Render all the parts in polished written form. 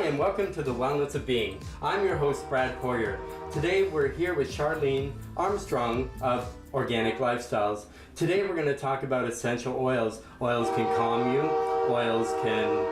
Hi, and welcome to The Wellness of Being. I'm your host, Brad Poirier. Today we're here with Charlene Armstrong of Organic Lifestyles. Today we're going to talk about essential oils. Oils can calm you. Oils can,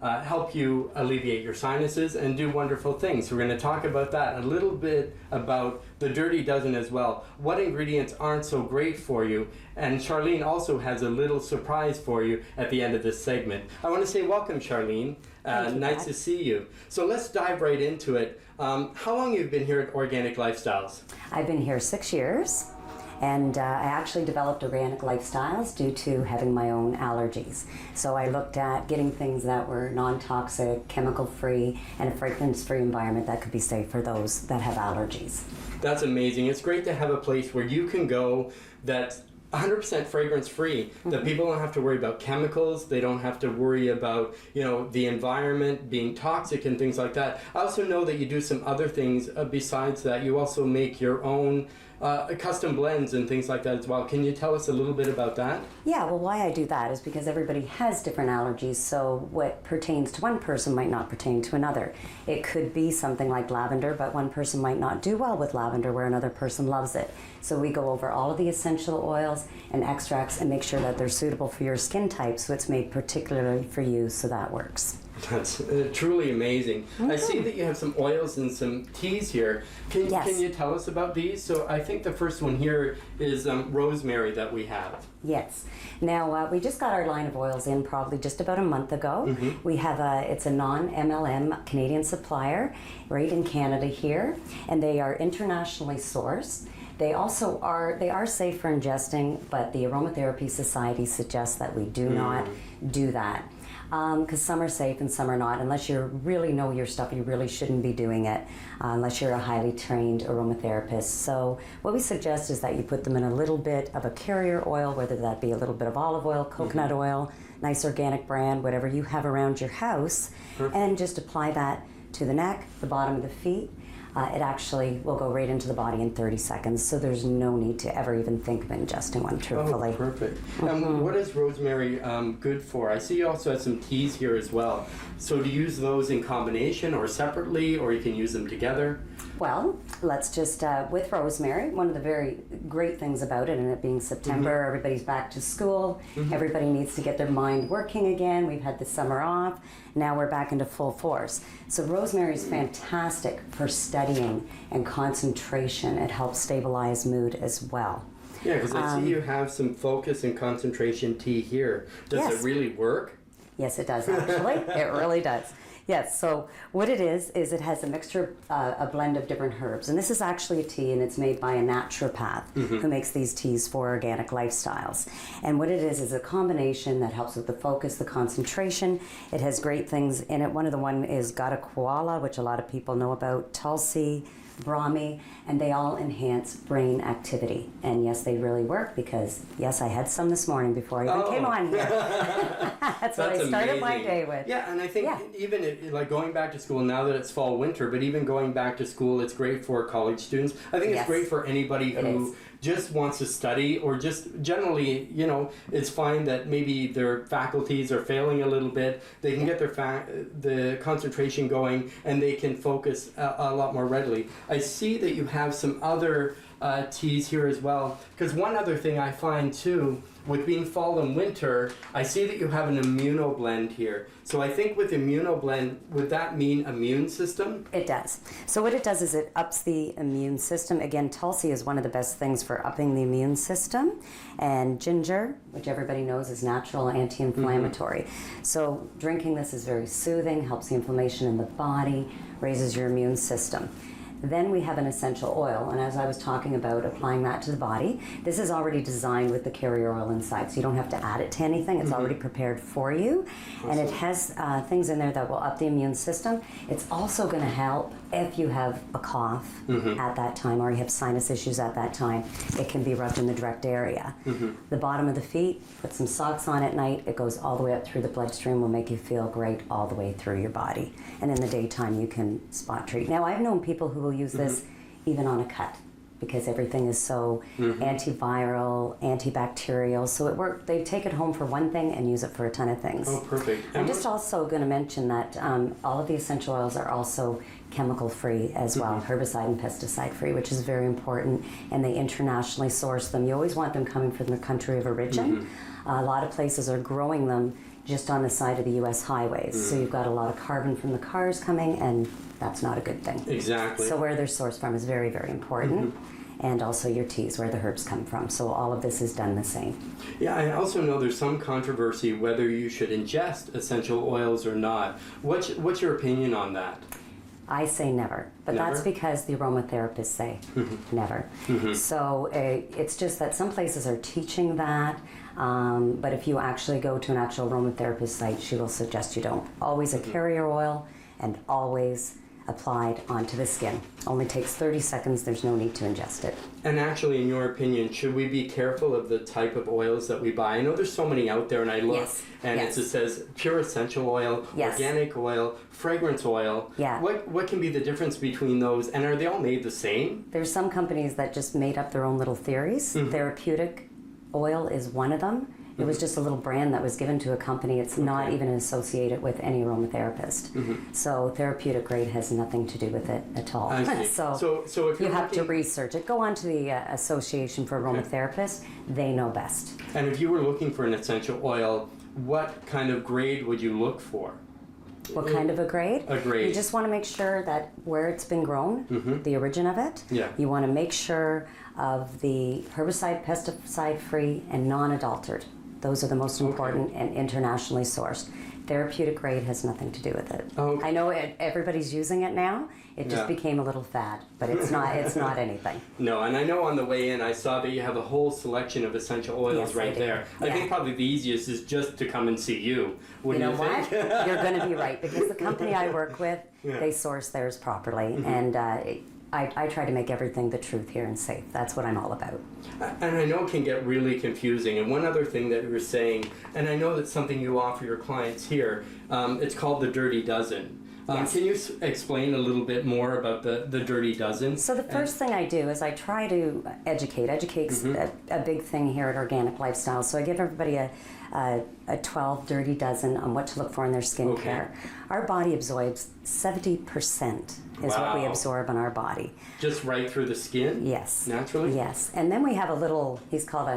help you alleviate your sinuses and do wonderful things. So we're going to talk about that, a little bit about the dirty dozen as well. What ingredients aren't so great for you? And Charlene also has a little surprise for you at the end of this segment. I want to say welcome, Charlene. Thank you, nice Pat. to see you. So let's dive right into it. How long have you been here at Organic Lifestyles? I've been here 6 years, and I actually developed Organic Lifestyles due to having my own allergies. So I looked at getting things that were non-toxic, chemical-free, and a fragrance-free environment that could be safe for those that have allergies. That's amazing. It's great to have a place where you can go that's 100% fragrance free, that people don't have to worry about chemicals, they don't have to worry about, the environment being toxic and things like that. I also know that you do some other things besides that. You also make your own custom blends and things like that as well. Can you tell us a little bit about that? Yeah, well, why I do that is because everybody has different allergies, so what pertains to one person might not pertain to another. It could be something like lavender, but one person might not do well with lavender where another person loves it. So we go over all of the essential oils and extracts and make sure that they're suitable for your skin type, so it's made particularly for you, so that works. That's truly amazing. I see that you have some oils and some teas here. Can you tell us about these? So I think the first one here is rosemary that we have. Yes. Now, we just got our line of oils in probably just about a month ago. We have it's a non-MLM Canadian supplier right in Canada here, and they are internationally sourced. They also are safe for ingesting, but the Aromatherapy Society suggests that we do not do that. Because some are safe and some are not. Unless you really know your stuff, you really shouldn't be doing it unless you're a highly trained aromatherapist. So what we suggest is that you put them in a little bit of a carrier oil, whether that be a little bit of olive oil, coconut oil, nice organic brand, whatever you have around your house, and just apply that to the neck, the bottom of the feet. It actually will go right into the body in 30 seconds, so there's no need to ever even think of ingesting one, truthfully. Oh, perfect. What is rosemary good for? I see you also have some teas here as well. So do you use those in combination or separately, or you can use them together? Well, let's just, with rosemary, one of the very great things about it, and it being September, everybody's back to school, everybody needs to get their mind working again, we've had the summer off, now we're back into full force. So rosemary is fantastic for studying and concentration. It helps stabilize mood as well. Yeah, because I see you have some focus and concentration tea here. Does it really work? Yes, it does, actually. It really does. Yes, so what it is it has a mixture, a blend of different herbs. And this is actually a tea, and it's made by a naturopath who makes these teas for Organic Lifestyles. And what it is a combination that helps with the focus, the concentration. It has great things in it. One of the one is Gata Koala, which a lot of people know about, Tulsi, Brahmi, and they all enhance brain activity. And yes, they really work because, yes, I had some this morning before I even came on here. That's what I started my day with. Yeah, and I think even like going back to school now that it's fall winter, but even going back to school, it's great for college students. I think it's great for anybody who just wants to study, or just generally, it's fine that maybe their faculties are failing a little bit. They can get the concentration going, and they can focus a lot more readily. I see that you have some other teas here as well, because one other thing I find too, with being fall and winter, I see that you have an immunoblend here. So I think with immunoblend, would that mean immune system? It does. So what it does is it ups the immune system. Again, Tulsi is one of the best things for upping the immune system. And ginger, which everybody knows is natural anti-inflammatory. So drinking this is very soothing, helps the inflammation in the body, raises your immune system. Then we have an essential oil, and as I was talking about applying that to the body, this is already designed with the carrier oil inside, so you don't have to add it to anything. It's already prepared for you, and it has things in there that will up the immune system. It's also going to help if you have a cough at that time, or you have sinus issues at that time. It can be rubbed in the direct area. The bottom of the feet, put some socks on at night. It goes all the way up through the bloodstream, will make you feel great all the way through your body. And in the daytime, you can spot treat. Now, I've known people who will use this even on a cut. because everything is so antiviral, antibacterial. So they take it home for one thing and use it for a ton of things. Oh, perfect. I'm just also going to mention that all of the essential oils are also chemical free as well, herbicide and pesticide free, which is very important, and they internationally source them. You always want them coming from the country of origin. A lot of places are growing them just on the side of the U.S. highways, so you've got a lot of carbon from the cars coming, and that's not a good thing. Exactly. So where they're sourced from is very, very important. And also your teas, where the herbs come from. So all of this is done the same. Yeah, I also know there's some controversy whether you should ingest essential oils or not. What's your opinion on that? I say never, but Never? that's because the aromatherapists say never. So it's just that some places are teaching that, but if you actually go to an actual aromatherapist site, she will suggest you don't. Always a carrier oil, and always applied onto the skin. Only takes 30 seconds, there's no need to ingest it. And actually, in your opinion, should we be careful of the type of oils that we buy? I know there's so many out there, and I look, and it just says pure essential oil, organic oil, fragrance oil. What can be the difference between those, and are they all made the same? There's some companies that just made up their own little theories. Therapeutic oil is one of them. It was just a little brand that was given to a company. It's not even associated with any aromatherapist. So therapeutic grade has nothing to do with it at all. I see. So if you have to research it. Go on to the Association for Aromatherapists. They know best. And if you were looking for an essential oil, what kind of grade would you look for? What kind of a grade? A grade. You just want to make sure that where it's been grown, the origin of it. You want to make sure of the herbicide, pesticide free, and non-adulterated. Those are the most important and internationally sourced. Therapeutic grade has nothing to do with it. I know everybody's using it now. It just became a little fad, but it's not. It's not anything. No, and I know on the way in I saw that you have a whole selection of essential oils right there. I think probably the easiest is just to come and see you. Wouldn't you think? What? You're going to be right, because the company I work with, they source theirs properly, and I try to make everything the truth here and safe. That's what I'm all about. And I know it can get really confusing. And one other thing that you were saying, and I know that's something you offer your clients here, it's called the Dirty Dozen. Can you explain a little bit more about the Dirty Dozen? So the first thing I do is I try to educate. Educate's a big thing here at Organic Lifestyle. So I give everybody a 12 Dirty Dozen on what to look for in their skincare. Our body absorbs 70% is what we absorb in our body. Just right through the skin? Yes. Naturally? Yes. And then we have a little, he's called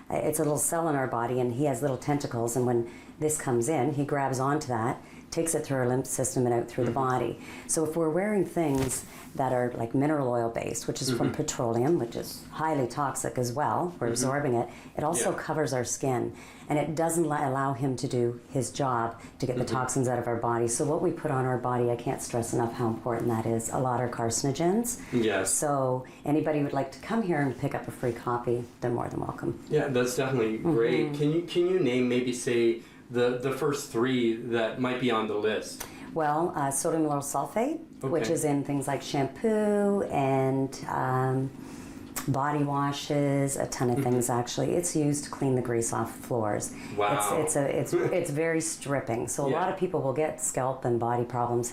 it's a little cell in our body, and he has little tentacles, and when this comes in, he grabs onto that, takes it through our lymph system and out through the body. So if we're wearing things that are like mineral oil based, which is from petroleum, which is highly toxic as well, we're absorbing it, it also covers our skin, and it doesn't allow him to do his job to get the toxins out of our body. So what we put on our body, I can't stress enough how important that is. A lot are carcinogens. Yes. So anybody who would like to come here and pick up a free copy, they're more than welcome. Yeah, that's definitely great. Can you name, maybe say, the first three that might be on the list? Well, sodium lauryl sulfate, which is in things like shampoo and body washes, a ton of things actually. It's used to clean the grease off floors. Wow. It's very stripping. So a lot of people will get scalp and body problems,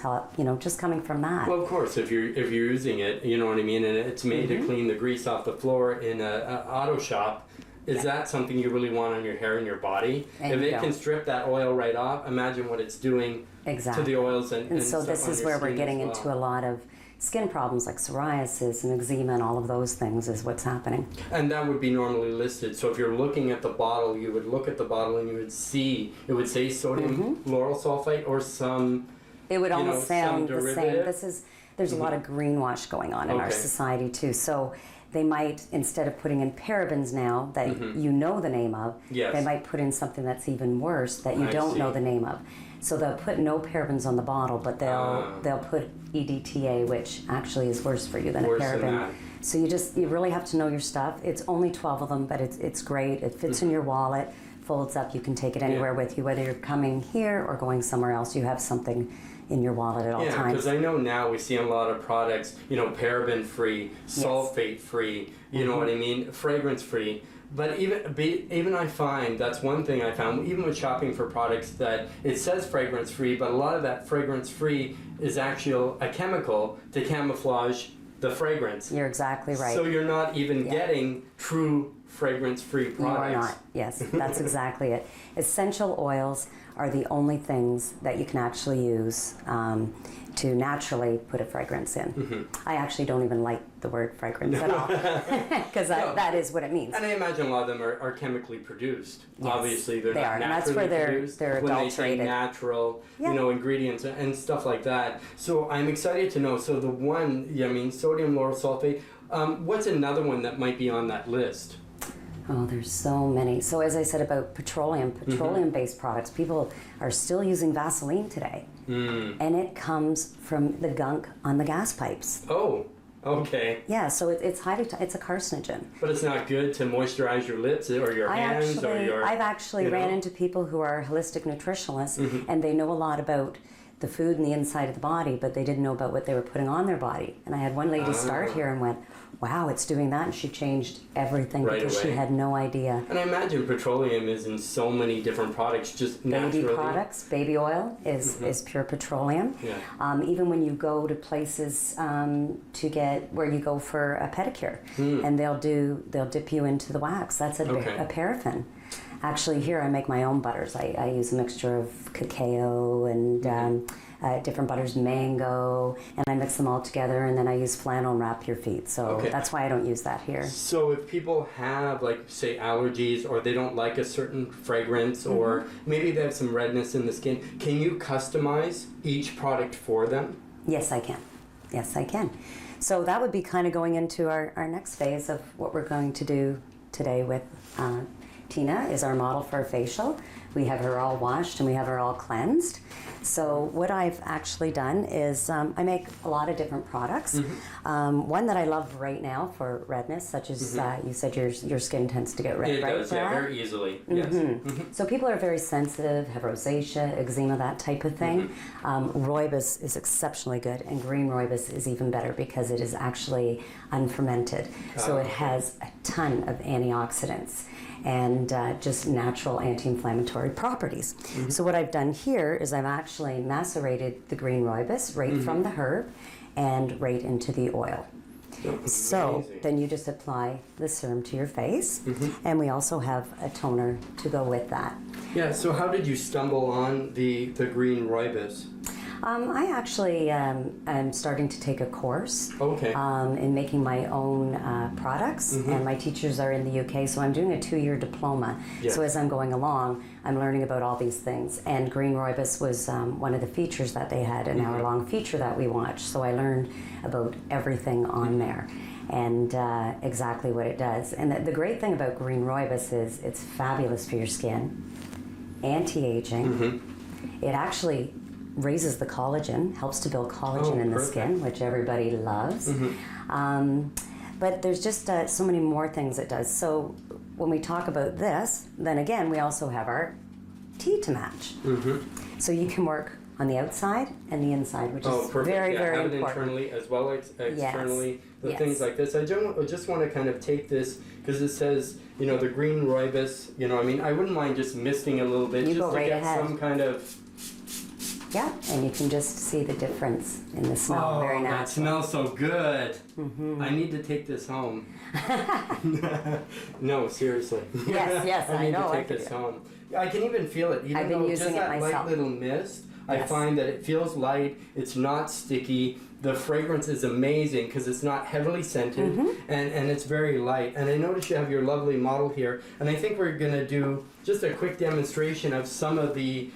just coming from that. Well, of course, if you're using it, you know what I mean, and it's made to clean the grease off the floor in an auto shop. Is that something you really want on your hair and your body? And if it can strip that oil right off, imagine what it's doing to the oils and so this is where we're getting into a lot of skin problems like psoriasis and eczema and all of those things is what's happening. And that would be normally listed. So if you're looking at the bottle, you would look at the bottle and you would see, it would say sodium lauryl sulfate or some, it would almost sound the derivative. same. There's a lot of greenwash going on in our society too. So they might, instead of putting in parabens now that you know the name of, they might put in something that's even worse that you don't know the name of. So they'll put no parabens on the bottle, but they'll put EDTA, which actually is worse for you than a paraben. So you really have to know your stuff. It's only 12 of them, but it's great. It fits in your wallet, folds up. You can take it anywhere with you, whether you're coming here or going somewhere else. You have something in your wallet at all times. Yeah, because I know now we see a lot of products, paraben free, sulfate free, you know what I mean, fragrance free. But even I find, that's one thing I found, even with shopping for products, that it says fragrance free, but a lot of that fragrance free is actually a chemical to camouflage the fragrance. You're exactly right. So you're not even getting true fragrance-free products. You are not. Yes, that's exactly it. Essential oils are the only things that you can actually use to naturally put a fragrance in. I actually don't even like the word fragrance at all, because that is what it means. And I imagine a lot of them are chemically produced. Yes, Obviously, they're they not are, and naturally that's where produced. they're when adulterated. they say natural, ingredients and stuff like that. So I'm excited to know. So the one, sodium lauryl sulfate. What's another one that might be on that list? Oh, there's so many. So as I said about petroleum-based products, people are still using Vaseline today. And it comes from the gunk on the gas pipes. Oh, okay. Yeah, so it's it's a carcinogen. But it's not good to moisturize your lips or your hands or your... I've actually ran into people who are holistic nutritionalists, and they know a lot about the food and the inside of the body, but they didn't know about what they were putting on their body. And I had one lady start here and went, wow, it's doing that, and she changed everything because she had no idea. And I imagine petroleum is in so many different products, just naturally. Baby products, baby oil is pure petroleum. Yeah. Even when you go to places to get where you go for a pedicure, and they'll dip you into the wax. That's a paraffin. Actually, here I make my own butters. I use a mixture of cacao and different butters, mango, and I mix them all together, and then I use flannel and wrap your feet. So that's why I don't use that here. So if people have, like, say, allergies, or they don't like a certain fragrance, or maybe they have some redness in the skin, can you customize each product for them? Yes, I can. Yes, I can. So that would be kind of going into our next phase of what we're going to do today with Tina is our model for a facial. We have her all washed and we have her all cleansed. So what I've actually done is I make a lot of different products. One that I love right now for redness, such as you said your skin tends to get red, it right? Does, very easily. Yes. So people are very sensitive, have rosacea, eczema, that type of thing. Rooibos is exceptionally good, and green rooibos is even better because it is actually unfermented. So it has a ton of antioxidants and just natural anti-inflammatory properties. So what I've done here is I've actually macerated the green rooibos right from the herb and right into the oil. So then you just apply the serum to your face, and we also have a toner to go with that. Yeah, so how did you stumble on the green rooibos? I actually am starting to take a course in making my own products, and my teachers are in the UK, so I'm doing a 2-year diploma. So as I'm going along, I'm learning about all these things, and green rooibos was one of the features that they had, an hour-long feature that we watched, so I learned about everything on there and exactly what it does. And the great thing about green rooibos is it's fabulous for your skin, anti-aging. It actually raises the collagen, helps to build collagen in the skin, which everybody loves. But there's just so many more things it does. So when we talk about this, then again, we also have our tea to match. So you can work on the outside and the inside, which is very, very have important. It internally as well as externally, things like this. I just want to kind of take this, because it says, the green rooibos, I wouldn't mind just misting a little bit just to get some kind of... Yeah, and you can just see the difference in the smell. Very natural. That smells so good. I need to take this home. No, seriously. Yes, I know. I need to take this home. I can even feel it. I've been using just it that myself. light little mist, I find that it feels light. It's not sticky. The fragrance is amazing because it's not heavily scented, and it's very light. And I notice you have your lovely model here, and I think we're going to do just a quick demonstration of some of the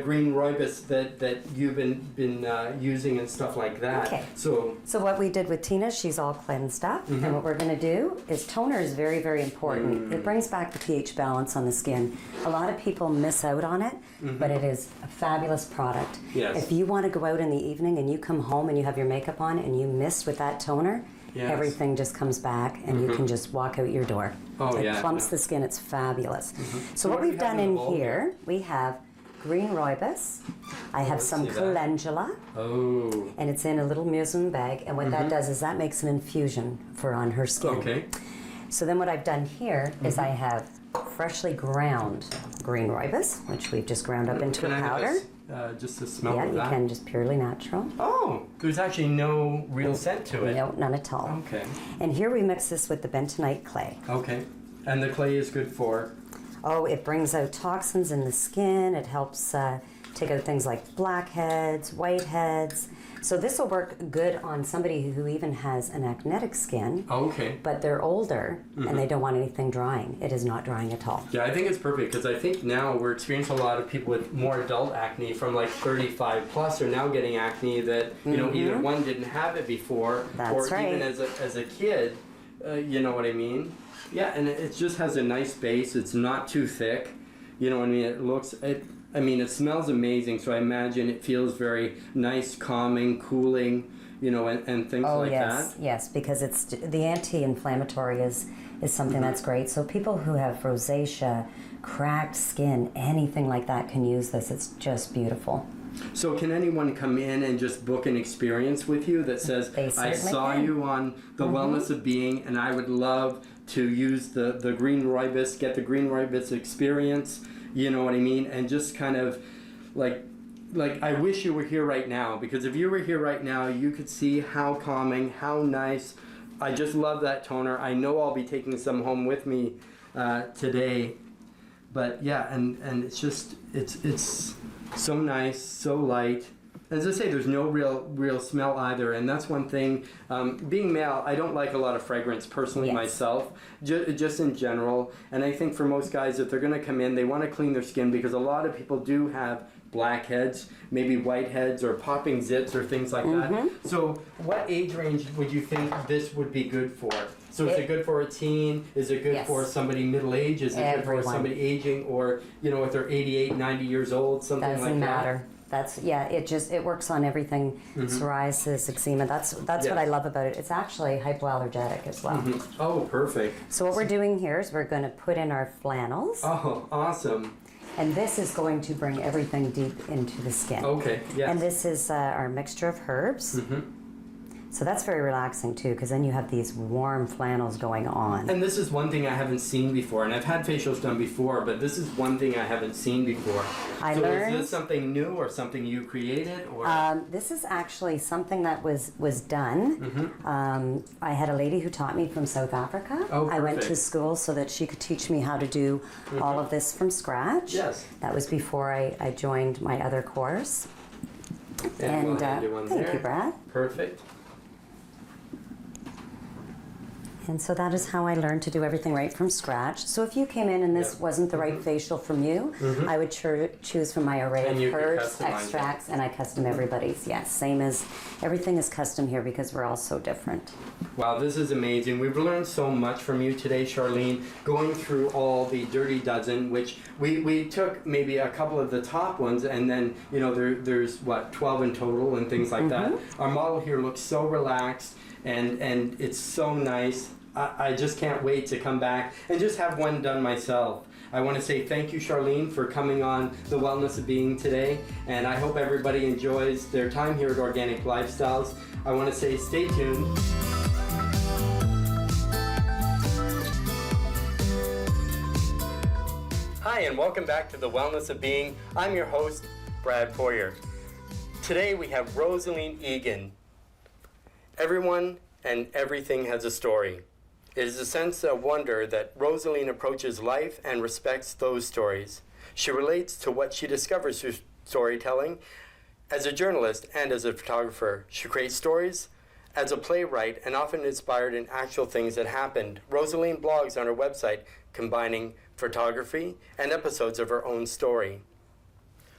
green rooibos that you've been using and stuff like that. Okay. So what we did with Tina, she's all cleansed up, and what we're going to do is toner is very, very important. It brings back the pH balance on the skin. A lot of people miss out on it, but it is a fabulous product. Yes. If you want to go out in the evening and you come home and you have your makeup on and you miss with that toner, everything just comes back and you can just walk out your door. It plumps the skin. It's fabulous. So what we've done in here, we have green rooibos. I have some calendula. And it's in a little muslin bag. And what that does is that makes an infusion for on her skin. So then what I've done here is I have freshly ground green rooibos, which we've just ground up into a powder. just the smell Yeah, of that? you can, just purely natural. Oh, there's actually no real scent to it. No, none at all. Okay. And here we mix this with the bentonite clay. Okay. And the clay is good for? Oh, it brings out toxins in the skin. It helps take out things like blackheads, whiteheads. So this will work good on somebody who even has an actinic skin. Okay. But they're older and they don't want anything drying. It is not drying at all. Yeah, I think it's perfect because I think now we're experiencing a lot of people with more adult acne from like 35 plus are now getting acne that, you know, either one didn't have it before That's or right. even as a kid, you know what I mean? Yeah, and it just has a nice base. It's not too thick. You know what I mean? It smells amazing, so I imagine it feels very nice, calming, cooling, you know, and things like that. Yes, because it's the anti-inflammatory is something that's great. So people who have rosacea, cracked skin, anything like that can use this. It's just beautiful. So can anyone come in and just book an experience with you that says, I saw you on the Wellness of Being and I would love to use the green rooibos, get the green rooibos experience, you know what I mean? And just kind of like I wish you were here right now, because if you were here right now, you could see how calming, how nice. I just love that toner. I know I'll be taking some home with me today. But yeah, and it's just, it's so nice, so light. As I say, there's no real smell either, and that's one thing. Being male, I don't like a lot of fragrance personally myself, just in general. And I think for most guys, if they're going to come in, they want to clean their skin, because a lot of people do have blackheads, maybe whiteheads or popping zits or things like that. So what age range would you think this would be good for? So is it good for a teen? Is it good for somebody middle-aged? Is it good for somebody aging, or, you know, if they're 88, 90 years old, something like that? Doesn't matter. It works on everything. Psoriasis, eczema. That's what I love about it. It's actually hypoallergenic as well. Oh, perfect. So what we're doing here is we're going to put in our flannels. Oh, awesome. And this is going to bring everything deep into the skin. Okay, yes. And this is our mixture of herbs. So that's very relaxing too, because then you have these warm flannels going on. And this is one thing I haven't seen before, and I've had facials done before, but this is one thing I haven't seen before. I learned. Is this something new or something you created? Or? This is actually something that was done. I had a lady who taught me from South Africa. Oh, I went to school so that she could teach me how to do all of this from scratch. Yes. That was before I joined my other course. And thank you, Brad. Perfect. And so that is how I learned to do everything right from scratch. So if you came in and this wasn't the right facial from you, I would choose from my array of herbs, extracts, and I custom everybody's. Yes, same as everything is custom here because we're all so different. Wow, this is amazing. We've learned so much from you today, Charlene, going through all the Dirty Dozen, which we took maybe a couple of the top ones, and then, you know, there's, 12 in total and things like that. Our model here looks so relaxed, and it's so nice. I just can't wait to come back and just have one done myself. I want to say thank you, Charlene, for coming on The Wellness of Being today, and I hope everybody enjoys their time here at Organic Lifestyles. I want to say stay tuned. Hi, and welcome back to The Wellness of Being. I'm your host, Brad Poirier. Today we have Rosaline Egan. Everyone and everything has a story. It is a sense of wonder that Rosaline approaches life and respects those stories. She relates to what she discovers through storytelling. As a journalist and as a photographer, she creates stories as a playwright and often inspired in actual things that happened. Rosaline blogs on her website combining photography and episodes of her own story.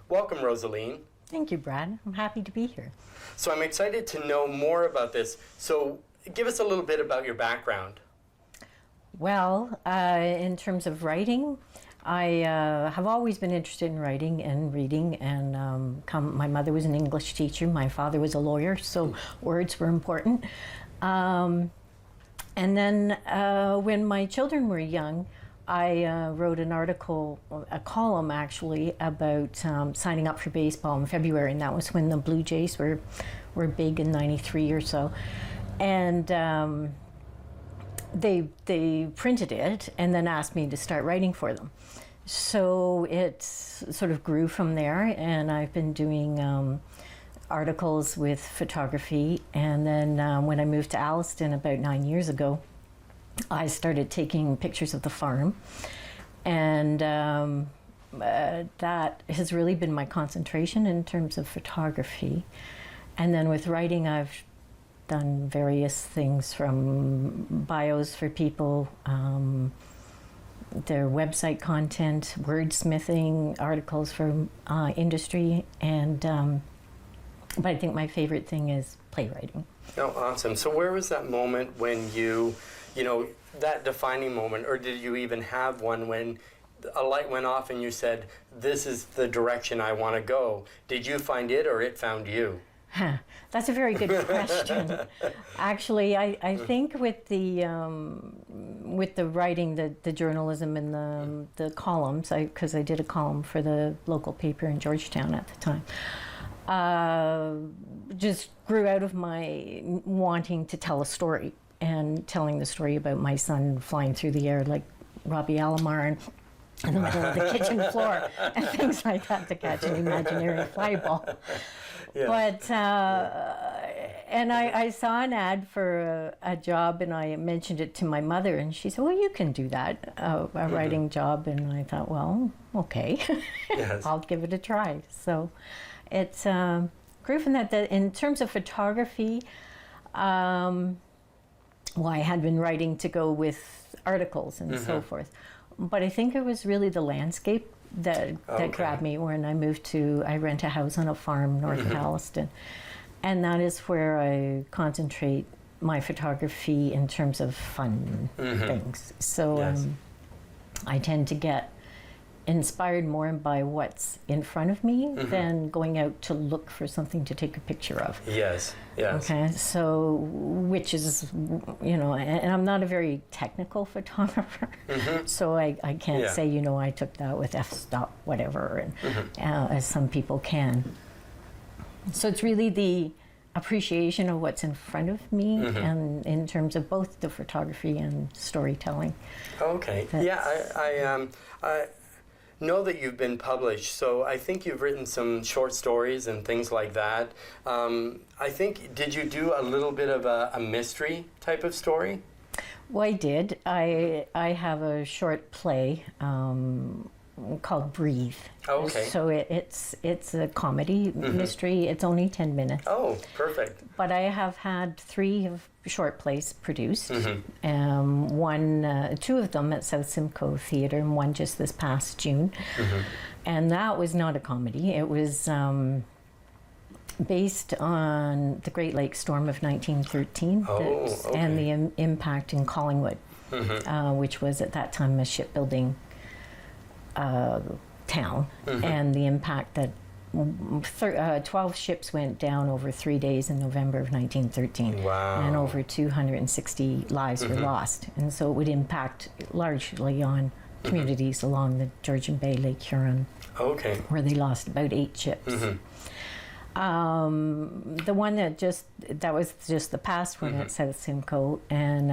Welcome, Rosaline. Thank you, Brad. I'm happy to be here. So I'm excited to know more about this. So give us a little bit about your background. Well, in terms of writing, I have always been interested in writing and reading, and my mother was an English teacher, my father was a lawyer, so words were important. And then when my children were young, I wrote an article, a column actually, about signing up for baseball in February, and that was when the Blue Jays were big in '93 or so. And they printed it and then asked me to start writing for them. So it sort of grew from there, and I've been doing articles with photography. And then when I moved to Alliston about 9 years ago, I started taking pictures of the farm. And that has really been my concentration in terms of photography. And then with writing, I've done various things from bios for people, their website content, wordsmithing, articles for industry, and but I think my favorite thing is playwriting. Oh, awesome. So where was that moment when you know, that defining moment, or did you even have one when a light went off and you said, this is the direction I want to go? Did you find it or it found you? That's a very good question. Actually, I think with the writing, the journalism and the columns, because I did a column for the local paper in Georgetown at the time, just grew out of my wanting to tell a story and telling the story about my son flying through the air like Robbie Alomar in the middle of the kitchen floor and things like that to catch an imaginary fly ball. Yeah. But, and I saw an ad for a job, and I mentioned it to my mother, and she said, well, you can do that, a writing job. And I thought, well, okay, yes. I'll give it a try. So it's grew from that. In terms of photography, well, I had been writing to go with articles and so forth. But I think it was really the landscape that grabbed me when I moved I rent a house on a farm north of Alliston. And that is where I concentrate my photography in terms of fun things. So yes. I tend to get inspired more by what's in front of me than going out to look for something to take a picture of. Yes, yes. Okay, so, which is, you know, and I'm not a very technical photographer, so I can't say, you know, I took that with f-stop, whatever, and, as some people can. So it's really the appreciation of what's in front of me, and in terms of both the photography and storytelling. Okay, yeah, I know that you've been published, so I think you've written some short stories and things like that. I think, did you do a little bit of a mystery type of story? Well, I did. I have a short play called Breathe. Oh, okay. So it's a comedy mystery. It's only 10 minutes. Oh, perfect. But I have had 3 short plays produced. 2 of them at South Simcoe Theatre, and one just this past June. And that was not a comedy. It was based on the Great Lakes storm of 1913 and the impact in Collingwood, which was at that time a shipbuilding town, and the impact that 12 ships went down over 3 days in November of 1913. Wow. And over 260 lives were lost. And so it would impact largely on communities along the Georgian Bay, Lake Huron, where they lost about 8 ships. The one that was just the past one at South Simcoe, and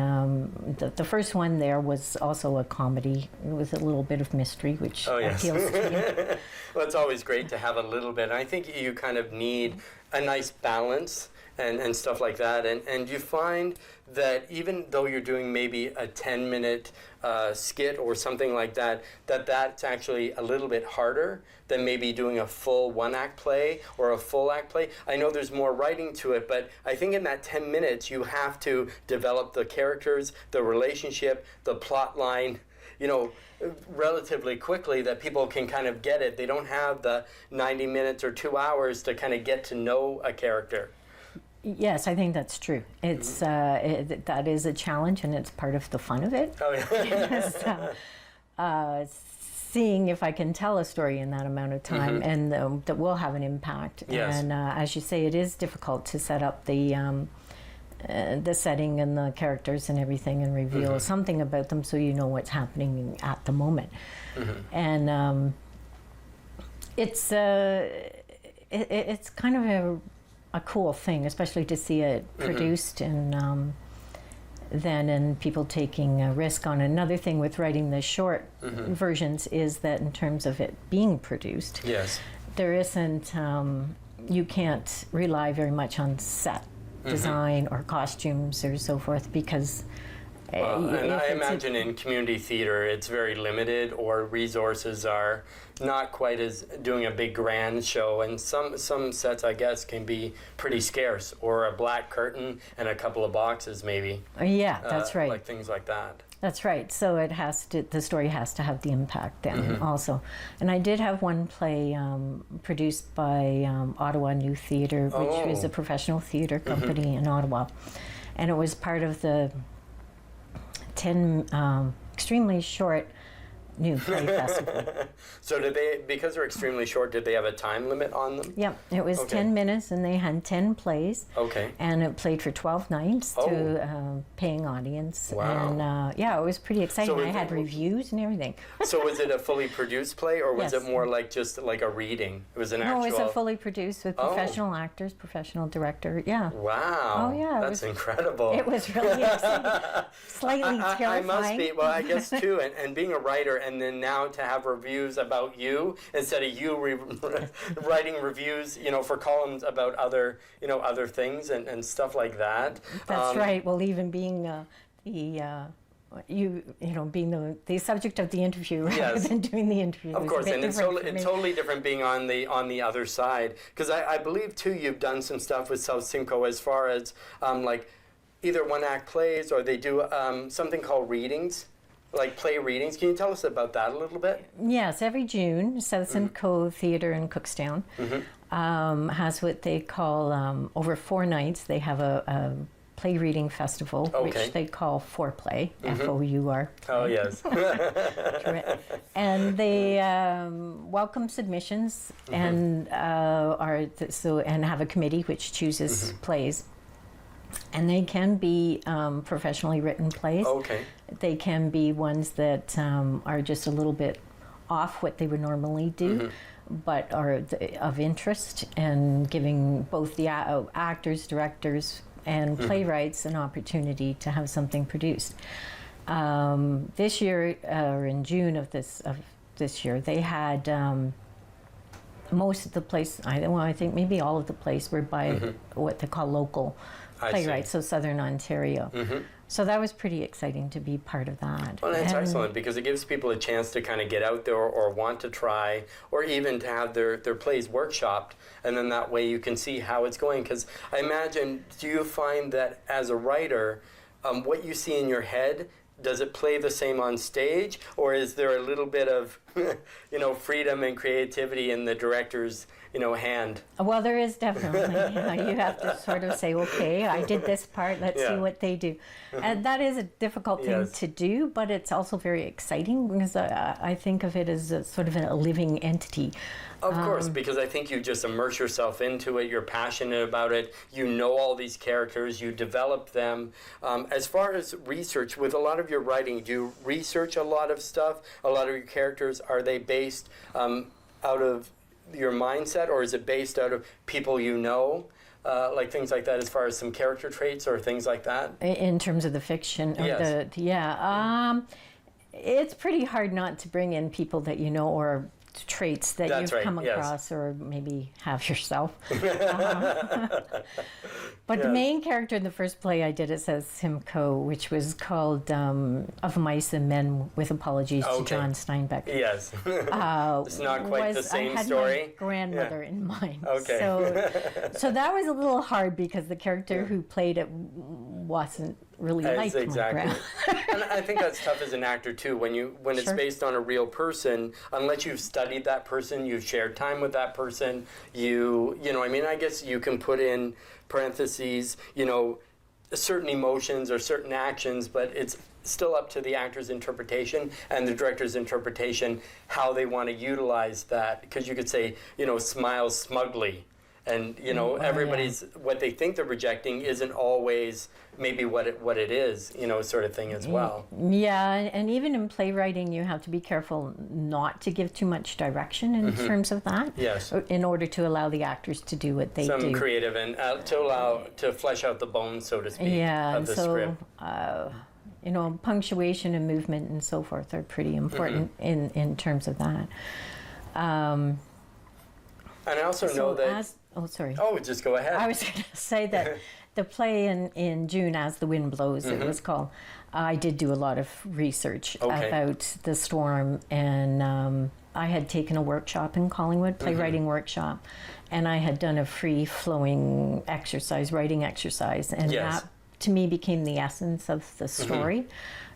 the first one there was also a comedy with a little bit of mystery, which appeals to me. Well, it's always great to have a little bit. I think you kind of need a nice balance and stuff like that. And you find that even though you're doing maybe a 10-minute skit or something like that, that's actually a little bit harder than maybe doing a full 1-act play or a full act play. I know there's more writing to it, but I think in that 10 minutes you have to develop the characters, the relationship, the plot line, you know, relatively quickly, that people can kind of get it. They don't have the 90 minutes or 2 hours to kind of get to know a character. Yes, I think that's true. It's that is a challenge, and it's part of the fun of it. Oh yeah. Seeing if I can tell a story in that amount of time, and that will have an impact. Yes. And as you say, it is difficult to set up the setting and the characters and everything, and reveal something about them so you know what's happening at the moment. And it's kind of a cool thing, especially to see it produced and then and people taking a risk on. Another thing with writing the short versions is that in terms of it being produced, Yes. there isn't, you can't rely very much on set design or costumes or so forth, because and I imagine in community theater it's very limited, or resources are not quite as doing a big grand show, and some sets I guess can be pretty scarce, or a black curtain and a couple of boxes maybe. Yeah, that's right. Like things like that. That's right. So it has to, the story has to have the impact then also. And I did have one play produced by Ottawa New Theatre, which was a professional theatre company in Ottawa. And it was part of the 10 extremely short New Play Festival. So did they, because they're extremely short, did they have a time limit on them? Yep, it was 10 minutes, and they had 10 plays. Okay. And it played for 12 nights to a paying audience. Wow. And yeah, it was pretty exciting. So I had reviews and everything. So was it a fully produced play, or was Yes. it more like just like a reading? It was an actual... No, it was a fully produced with professional actors, professional director, yeah. Wow. Oh, yeah. That's incredible. It was really exciting. Slightly terrifying. I must be, well, I guess too, and being a writer, and then now to have reviews about you instead of you writing reviews, you know, for columns about other, you know, other things and stuff like that. That's right. Well, even being you know, being the subject of the interview rather than doing the interview. Of course, and it's totally different being on the other side. Because I believe too, you've done some stuff with South Simcoe as far as like either one act plays, or they do something called readings. Like play readings. Can you tell us about that a little bit? Yes, every June, South Simcoe Theatre in Cookstown has what they call, over 4 nights, they have a play reading festival, which they call Foreplay, F-O-U-R. Oh, yes. And they welcome submissions and and have a committee which chooses plays. And they can be professionally written plays. Okay. They can be ones that are just a little bit off what they would normally do, but are of interest, and giving both the actors, directors, and playwrights an opportunity to have something produced. This year, or in June of this year, they had most of the plays. I think maybe all of the plays were by what they call local playwrights, so Southern Ontario. So that was pretty exciting to be part of that. Well, that's excellent, because it gives people a chance to kind of get out there, or want to try, or even to have their plays workshopped, and then that way you can see how it's going. Because I imagine, do you find that as a writer, what you see in your head, does it play the same on stage, or is there a little bit of, you know, freedom and creativity in the director's, you know, hand? Well, there is definitely. You have to sort of say, okay, I did this part, let's see what they do. And that is a difficult thing to do, but it's also very exciting, because I think of it as a sort of a living entity. Of course, because I think you just immerse yourself into it, you're passionate about it, you know all these characters, you develop them. As far as research, with a lot of your writing, do you research a lot of stuff? A lot of your characters, are they based out of your mindset, or is it based out of people you know? Like things like that, as far as some character traits or things like that? In terms of the fiction? Or it's pretty hard not to bring in people that you know, or traits that you've come across, or maybe have yourself. But the main character in the first play I did at South Simcoe, which was called Of Mice and Men, with Apologies to John Steinbeck. Yes. It's not quite the same story. I had my grandmother in mind. Okay. So that was a little hard, because the character who played it wasn't really like my grandma. And I think that's tough as an actor too, when it's based on a real person, unless you've studied that person, you've shared time with that person, you know, I mean, I guess you can put in parentheses, you know, certain emotions or certain actions, but it's still up to the actor's interpretation and the director's interpretation how they want to utilize that. Because you could say, you know, smiles smugly, And everybody's what they think they're rejecting isn't always maybe what it is, sort of thing as well. Yeah, and even in playwriting, you have to be careful not to give too much direction in terms of that. Yes. In order to allow the actors to do what they do. Some creative and to flesh out the bones, so to speak, of the script. Punctuation and movement and so forth are pretty important in terms of that. And I also know that. Sorry. Oh, just go ahead. I was going to say that the play in June, As the Wind Blows, it was called. I did do a lot of research about the storm, and I had taken a workshop in Collingwood, playwriting workshop, and I had done a free-flowing writing exercise, and that to me became the essence of the story.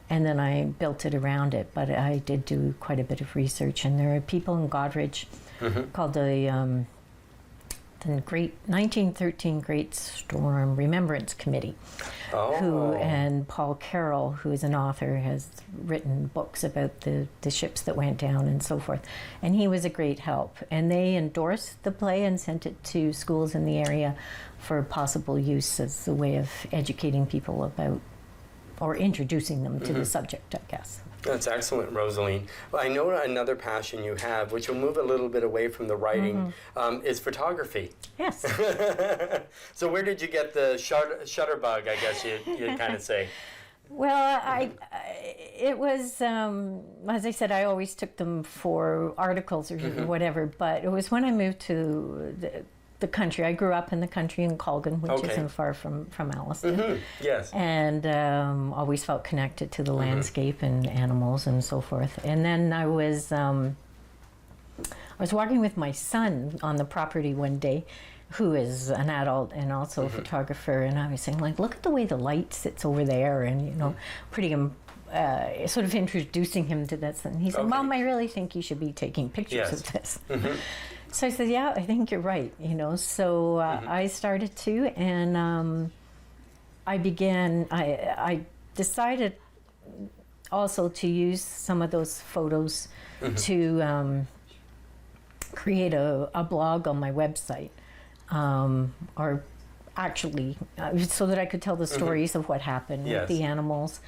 And then I built it around it, but I did do quite a bit of research, and there are people in Godrich called the Great 1913 Great Storm Remembrance Committee, and Paul Carroll, who is an author, has written books about the ships that went down and so forth, and he was a great help. And they endorsed the play and sent it to schools in the area for possible use as a way of educating people about, or introducing them to the subject, I guess. That's excellent, Rosaline. Well, I know another passion you have, which will move a little bit away from the writing, is photography. Yes. So where did you get the shutter bug, I guess you'd kind of say? Well, it was, as I said, I always took them for articles or whatever, but it was when I moved to the country. I grew up in the country in Colgan, which isn't far from Alliston. Yes. And always felt connected to the landscape and animals and so forth. And then I was walking with my son on the property one day, who is an adult and also a photographer, and I was saying, like, look at the way the light sits over there, and pretty sort of introducing him to this. And he said, Mom, I really think you should be taking pictures of this. So I said, yeah, I think you're right, So I started to, and I decided also to use some of those photos to create a blog on my website, or actually, so that I could tell the stories of what happened with the animals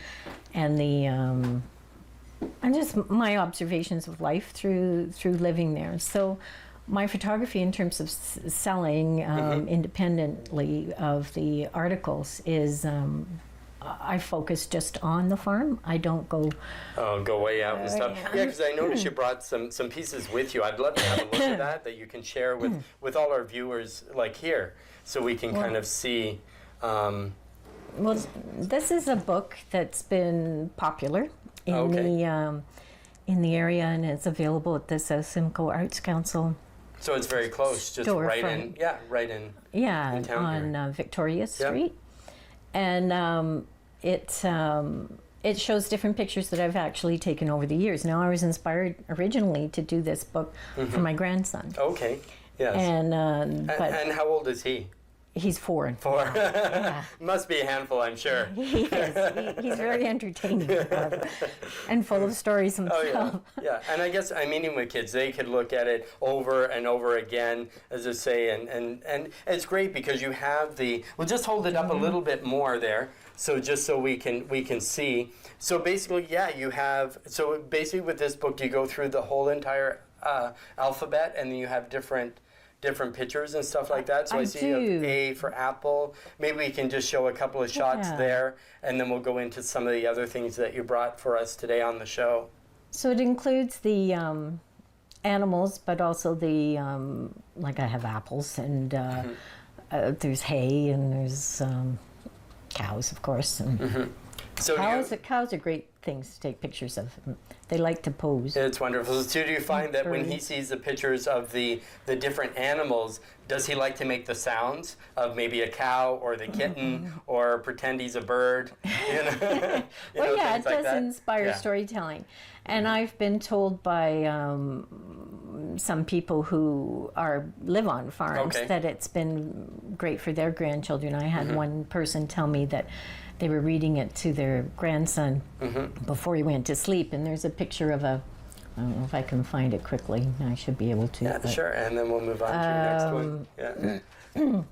and and just my observations of life through living there. So my photography in terms of selling independently of the articles is I focus just on the farm. I don't go way out and stuff. Yeah, because I noticed you brought some pieces with you. I'd love to have a look at that you can share with all our viewers, like here, so we can kind of see. Well, this is a book that's been popular in the area, and it's available at the South Simcoe Arts Council. So it's very close, just right in town on Victoria Street, and it shows different pictures that I've actually taken over the years. Now, I was inspired originally to do this book for my grandson. Okay, yes. And how old is he? He's 4. Yeah. Must be a handful, I'm sure. He is. He's very entertaining and full of stories himself. Oh, yeah. And I guess I'm meeting with kids. They could look at it over and over again, as I say, and it's great because you have we'll just hold it up a little bit more there, so just so we can see. So basically, you have, so basically with this book, you go through the whole entire alphabet, and then you have different pictures and stuff like that. So I see you have A for apple. Maybe we can just show a couple of shots there, and then we'll go into some of the other things that you brought for us today on the show. So it includes the animals, but also the, like I have apples, and there's hay, and there's cows, of course. And So cows are great things to take pictures of. They like to pose. It's wonderful. So do you find that when he sees the pictures of the different animals, does he like to make the sounds of maybe a cow or the kitten or pretend he's a bird? It does inspire storytelling. And I've been told by some people who live on farms that it's been great for their grandchildren. I had one person tell me that they were reading it to their grandson before he went to sleep, and there's a picture of a I don't know if I can find it quickly. I should be able to. Yeah, sure. And then we'll move on to your next one.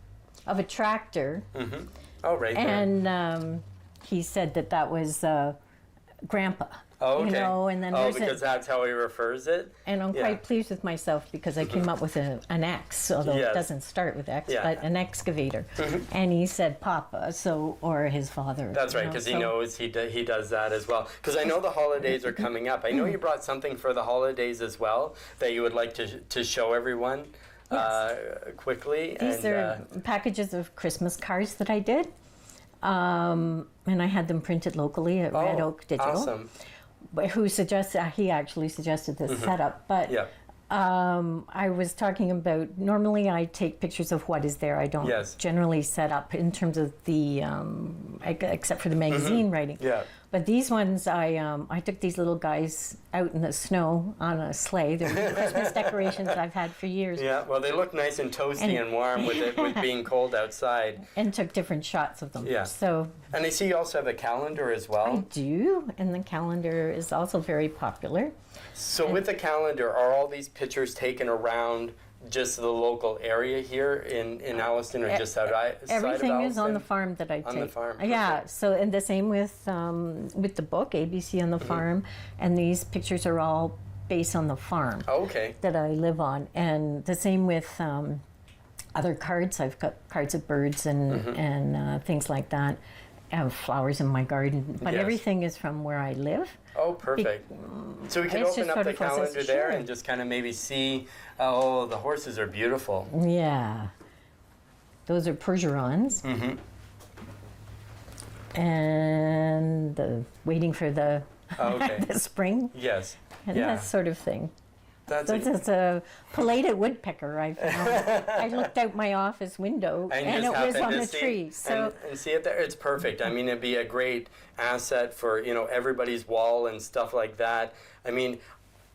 Of a tractor. Mm-hmm. Oh, right there. And he said that was Grandpa. Oh, okay. You know, and then because that's how he refers it? And I'm quite pleased with myself because I came up with an X, although it doesn't start with X, but an excavator. And he said Papa, or his father. That's right, because he knows he does that as well. Because I know the holidays are coming up. I know you brought something for the holidays as well that you would like to show everyone quickly. These are packages of Christmas cards that I did. And I had them printed locally at Red Oak Digital. Awesome. He actually suggested this setup, but I was talking about, normally I take pictures of what is there. I don't generally set up in terms of the, except for the magazine writing. Yeah. But these ones, I took these little guys out in the snow on a sleigh. They're the Christmas decorations I've had for years. Yeah, well, they look nice and toasty and warm with being cold outside. And took different shots of them. Yeah. So. And I see you also have a calendar as well. I do, and the calendar is also very popular. So with the calendar, are all these pictures taken around just the local area here in Alliston, or just outside of Alliston? Everything is on the farm that I take. On the farm. Yeah. So, and the same with the book ABC on the farm, and these pictures are all based on the farm. That I live on, and the same with other cards. I've got cards of birds and things like that. I have flowers in my garden, but everything is from where I live. Oh, perfect. So we can open up the calendar there and just kind of maybe see, the horses are beautiful. Yeah. Those are Percherons. And waiting for the, the spring. Yes. And that sort of thing. That's a pileated woodpecker I found. I looked out my office window and it was on the tree. So and see it there. It's perfect. I mean, it'd be a great asset for everybody's wall and stuff like that. I mean,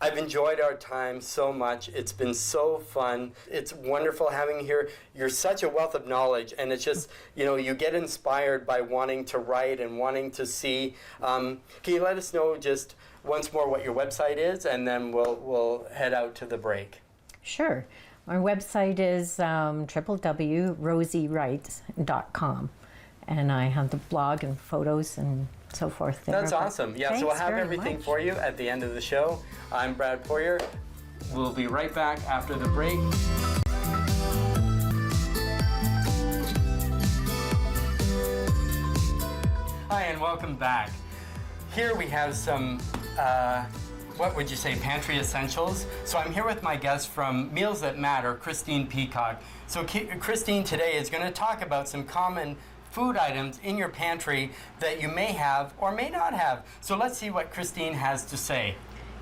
I've enjoyed our time so much. It's been so fun. It's wonderful having you here. You're such a wealth of knowledge, and it's just, you get inspired by wanting to write and wanting to see. Can you let us know just once more what your website is, and then we'll head out to the break? Sure. Our website is www.rosiewrites.com, and I have the blog and photos and so forth there. That's awesome. Yeah, so we'll have everything for you at the end of the show. I'm Brad Poirier. We'll be right back after the break. Hi, and welcome back. Here we have some, what would you say, pantry essentials. So I'm here with my guest from Meals That Matter, Kristine Peacock. So Kristine today is going to talk about some common food items in your pantry that you may have or may not have. So let's see what Kristine has to say.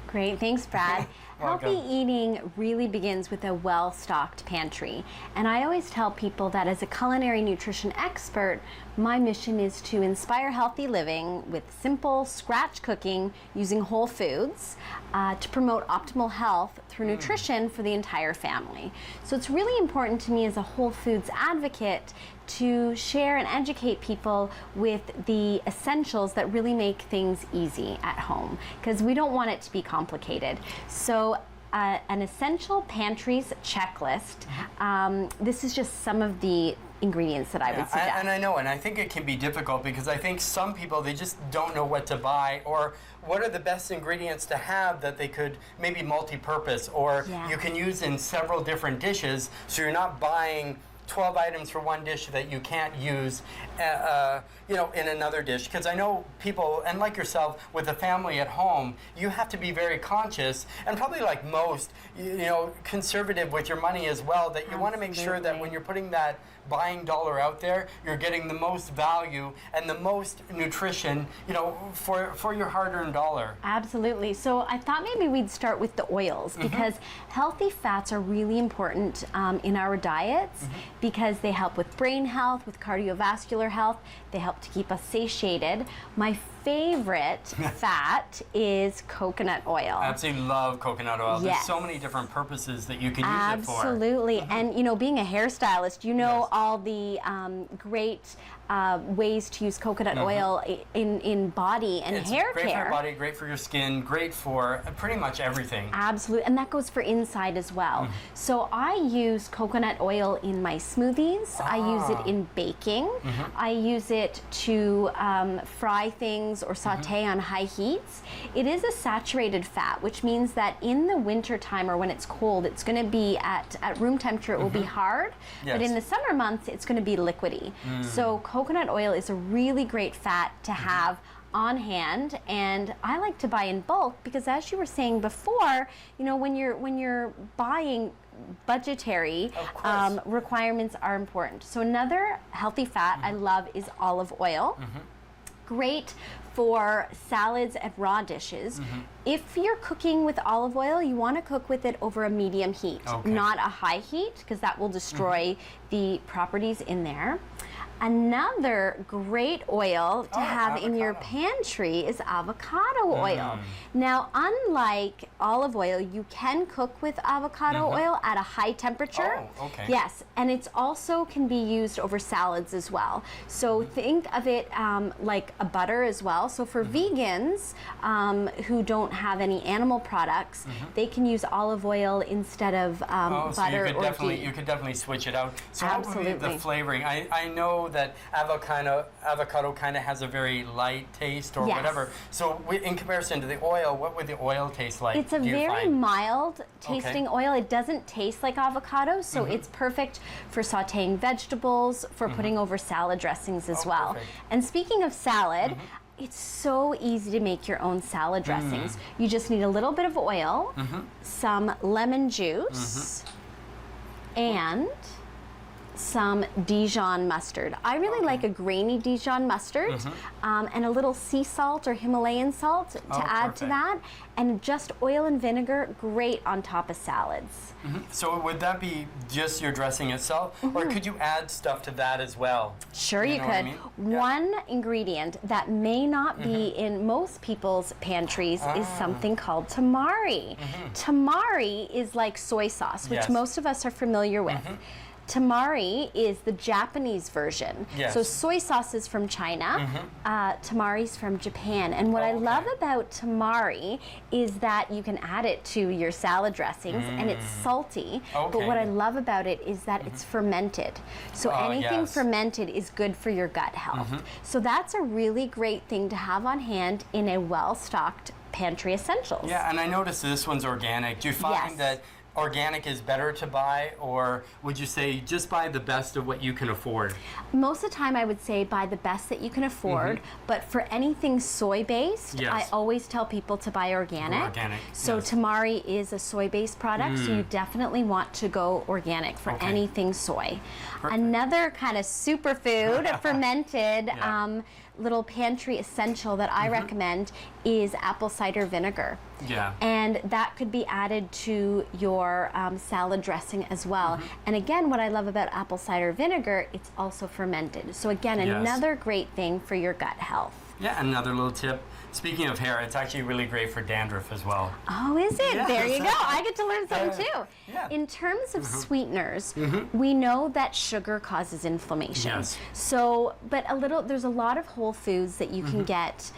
Great, thanks Brad. Healthy eating really begins with a well-stocked pantry. And I always tell people that as a culinary nutrition expert, my mission is to inspire healthy living with simple scratch cooking using whole foods to promote optimal health through nutrition for the entire family. So it's really important to me as a whole foods advocate to share and educate people with the essentials that really make things easy at home, because we don't want it to be complicated. So an essential pantries checklist, this is just some of the ingredients that I would suggest. And I know, and I think it can be difficult because I think some people, they just don't know what to buy or what are the best ingredients to have that they could maybe multi-purpose or you can use in several different dishes, so you're not buying 12 items for one dish that you can't use, in another dish. Because I know people, and like yourself, with a family at home, you have to be very conscious, and probably like most, conservative with your money as well, that you want to make sure that when you're putting that buying dollar out there, you're getting the most value and the most nutrition, for your hard-earned dollar. Absolutely. So I thought maybe we'd start with the oils, because healthy fats are really important in our diets because they help with brain health, with cardiovascular health. They help to keep us satiated. My favorite fat is coconut oil. I absolutely love coconut oil. Yes. There's so many different purposes that you can use it for. Absolutely. And you know, being a hairstylist, you know all the great ways to use coconut oil in body and hair Great care. for your body, great for your skin, great for pretty much everything. Absolutely, and that goes for inside as well. So I use coconut oil in my smoothies. I use it in baking. I use it to fry things or saute on high heats. It is a saturated fat, which means that in the winter time or when it's cold, it's going to be at room temperature. It will be hard, but in the summer months, it's going to be liquidy. So coconut oil is a really great fat to have on hand, and I like to buy in bulk because, as you were saying before, you know, when you're buying, budgetary requirements are important. So another healthy fat I love is olive oil. Great for salads and raw dishes. If you're cooking with olive oil, you want to cook with it over a medium heat, not a high heat, because that will destroy the properties in there. Another great oil to have in your pantry is avocado oil. Now, unlike olive oil, you can cook with avocado oil at a high temperature. Yes, and it's also can be used over salads as well. So think of it like a butter as well. So for vegans who don't have any animal products, they can use olive oil instead of butter or ghee. You could definitely switch it out. So Absolutely. what would be the flavoring? I know that avocado kind of has a very light taste or whatever. So in comparison to the oil, what would the oil taste like? It's a very mild tasting oil. It doesn't taste like avocado, so it's perfect for sauteing vegetables, for putting over salad dressings as well. Perfect. And speaking of salad, it's so easy to make your own salad dressings. You just need a little bit of oil, some lemon juice, and some Dijon mustard. I really like a grainy Dijon mustard and a little sea salt or Himalayan salt to add to that, and just oil and vinegar, great on top of salads. So would that be just your dressing itself, or could you add stuff to that as well? Sure, you could. One ingredient that may not be in most people's pantries is something called tamari. Tamari is like soy sauce, which most of us are familiar with. Tamari is the Japanese version. So soy sauce is from China, tamari's from Japan. And what I love about tamari is that you can add it to your salad dressings and it's salty. But what I love about it is that it's fermented. So anything fermented is good for your gut health. So that's a really great thing to have on hand in a well-stocked pantry essentials. Yeah, and I noticed this one's organic. Do you find that organic is better to buy, or would you say just buy the best of what you can afford? Most of the time I would say buy the best that you can afford, but for anything soy-based, I always tell people to buy organic. So tamari is a soy-based product, so you definitely want to go organic for anything soy. Another kind of superfood, fermented, little pantry essential that I recommend is apple cider vinegar. And that could be added to your salad dressing as well. And again, what I love about apple cider vinegar, it's also fermented. So again, another great thing for your gut health. Yeah, another little tip. Speaking of hair, it's actually really great for dandruff as well. Oh, is it? There you go. I get to learn something too. In terms of sweeteners, we know that sugar causes inflammation. So, but there's a lot of whole foods that you can get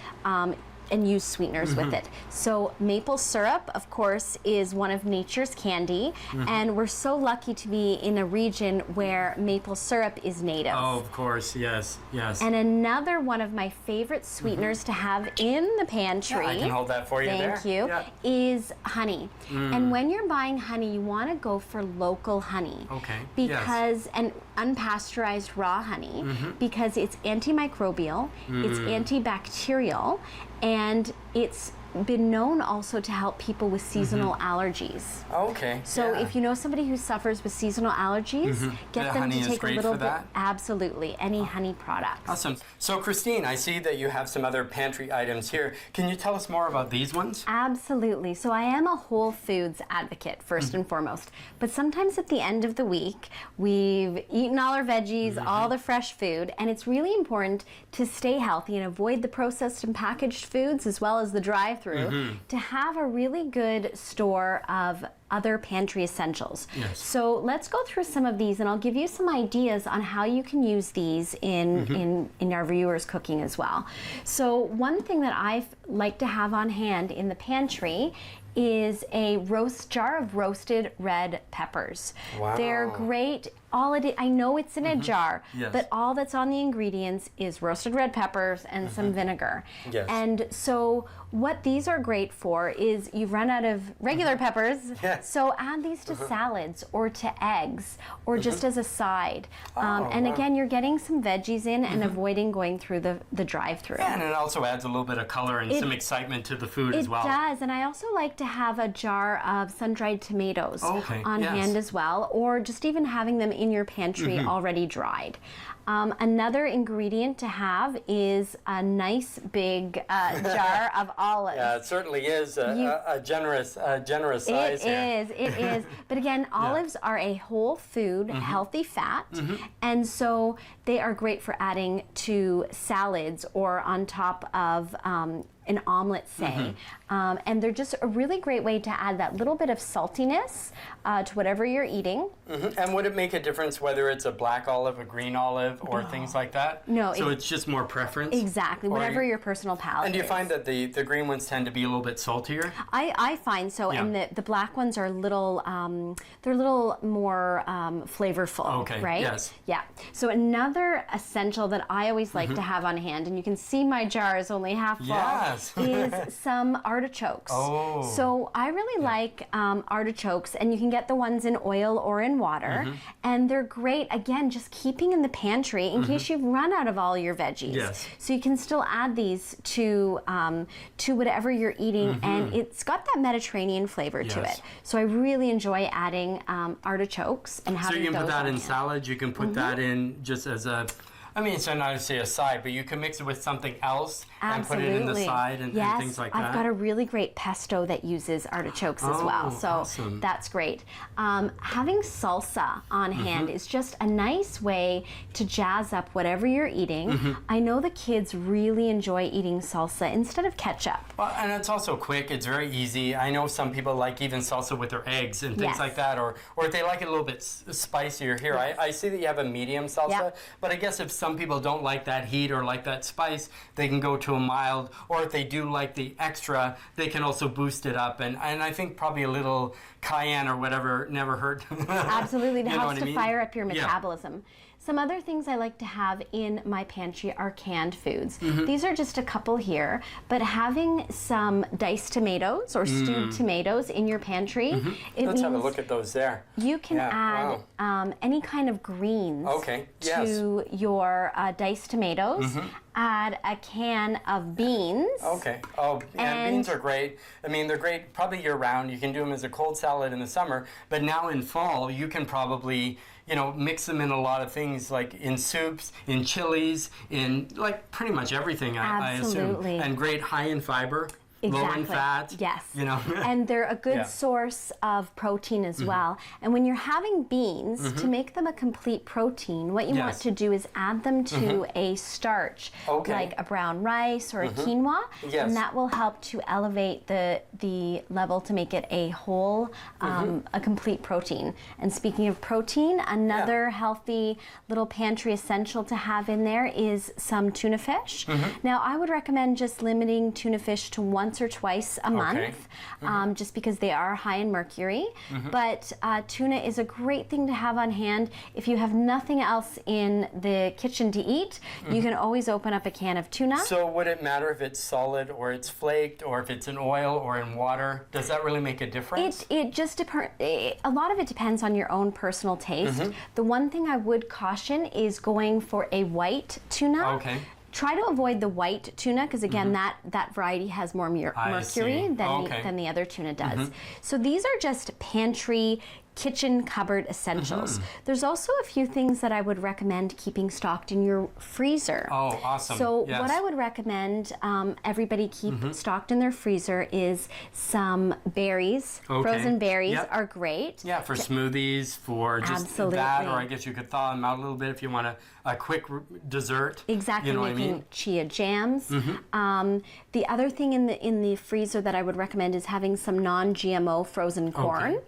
and use sweeteners with it. So maple syrup, of course, is one of nature's candy, and we're so lucky to be in a region where maple syrup is native. Oh, of course, yes. And another one of my favorite sweeteners to have in the pantry, I can hold that for you thank you, is honey. And when you're buying honey, you want to go for local honey. Because, and unpasteurized raw honey, because it's antimicrobial, it's antibacterial, and it's been known also to help people with seasonal allergies. Okay. So if you know somebody who suffers with seasonal allergies, get them to take a little bit. Absolutely, any honey products. Awesome. So Kristine, I see that you have some other pantry items here. Can you tell us more about these ones? Absolutely. So I am a whole foods advocate first and foremost, but sometimes at the end of the week, we've eaten all our veggies, all the fresh food, and it's really important to stay healthy and avoid the processed and packaged foods as well as the drive-through to have a really good store of other pantry essentials. Yes. So let's go through some of these, and I'll give you some ideas on how you can use these in our viewers' cooking as well. So one thing that I like to have on hand in the pantry is a jar of roasted red peppers. Wow. They're great. I know it's in a jar, Yes. but all that's on the ingredients is roasted red peppers and some vinegar. Yes. And so what these are great for is you've run out of regular peppers, Yes. so add these to salads or to eggs or just as a side. And wow. again, you're getting some veggies in and avoiding going through the drive-through. Yeah, and it also adds a little bit of color and some excitement to the food as well. It does, and I also like to have a jar of sun-dried tomatoes on hand as well, or just even having them in your pantry already dried. Another ingredient to have is a nice big jar of olives. Yeah, it certainly is a generous size here. It is. But again, olives are a whole food, healthy fat, and so they are great for adding to salads or on top of an omelet, say. And they're just a really great way to add that little bit of saltiness to whatever you're eating. And would it make a difference whether it's a black olive, a green olive, or things like that? No. So it's just more preference? Exactly, whatever your personal palate And do you is. find that the green ones tend to be a little bit saltier? I find so, and the black ones are little, they're a little more flavorful, Okay, right? yes. Yeah. So another essential that I always like to have on hand, and you can see my jar is only half full, Yes. is some artichokes. Oh. So I really like artichokes, and you can get the ones in oil or in water, and they're great, again, just keeping in the pantry in case you've run out of all your veggies. Yes. So you can still add these to whatever you're eating, and it's got that Mediterranean flavor to Yes. it. So I really enjoy adding artichokes and So having you can those put that on in hand. salads, you can put that in just as a, I mean, it's not to say a side, but you can mix it with something else and put it in the side and things like that. I've got a really great pesto that uses artichokes as well, so awesome. that's great. Having salsa on hand is just a nice way to jazz up whatever you're eating. I know the kids really enjoy eating salsa instead of ketchup. Well, and it's also quick. It's very easy. I know some people like even salsa with their eggs and things Yes. like that, or if they like it a little bit spicier. Here, I see that you have a medium salsa, Yep. but I guess if some people don't like that heat or like that spice, they can go to a mild, or if they do like the extra, they can also boost it up. And I think probably a little cayenne or whatever never hurt. Absolutely, it You know helps what I to mean? fire up your Yeah. metabolism. Some other things I like to have in my pantry are canned foods. These are just a couple here, but having some diced tomatoes or stewed tomatoes in your pantry, it Let's have a means look at those there. you can Yeah, add any kind of greens Okay, yes. to your diced tomatoes. Add a can of beans. Okay. Oh, yeah, And- beans are great. I mean, they're great probably year round. You can do them as a cold salad in the summer, but now in fall, you can probably, mix them in a lot of things, like in soups, in chilies, in like pretty much everything, I assume. Absolutely. And great high in fiber. Low in fat. Yes. And And they're a good Yeah. source of protein as well. And when you're having beans, to make them a complete protein, what you want Yes. to do is add them to a starch, Okay. like a brown rice or a quinoa, Yes. and that will help to elevate the level to make it a whole, a complete protein. And speaking of protein, another healthy little pantry essential to have in there is some tuna fish. Now, I would recommend just limiting tuna fish to once or twice a month, just because they are high in mercury. But tuna is a great thing to have on hand. If you have nothing else in the kitchen to eat, you can always open up a can of tuna. so would it matter if it's solid or it's flaked or if it's in oil or in water? Does that really make a difference? It just depends. A lot of it depends on your own personal taste. The one thing I would caution is going for a white tuna. Okay. Try to avoid the white tuna because again, that variety has more mercury than the other tuna does. So these are just pantry kitchen cupboard essentials. There's also a few things that I would recommend keeping stocked in your freezer. Oh, awesome. So what I would recommend everybody keep stocked in their freezer is some berries. Frozen berries are great. Yeah, for smoothies, for just that, or I guess you could thaw them out a little bit if you want a quick dessert. Exactly, you know making what I mean? chia jams. The other thing in the freezer that I would recommend is having some non-GMO frozen corn.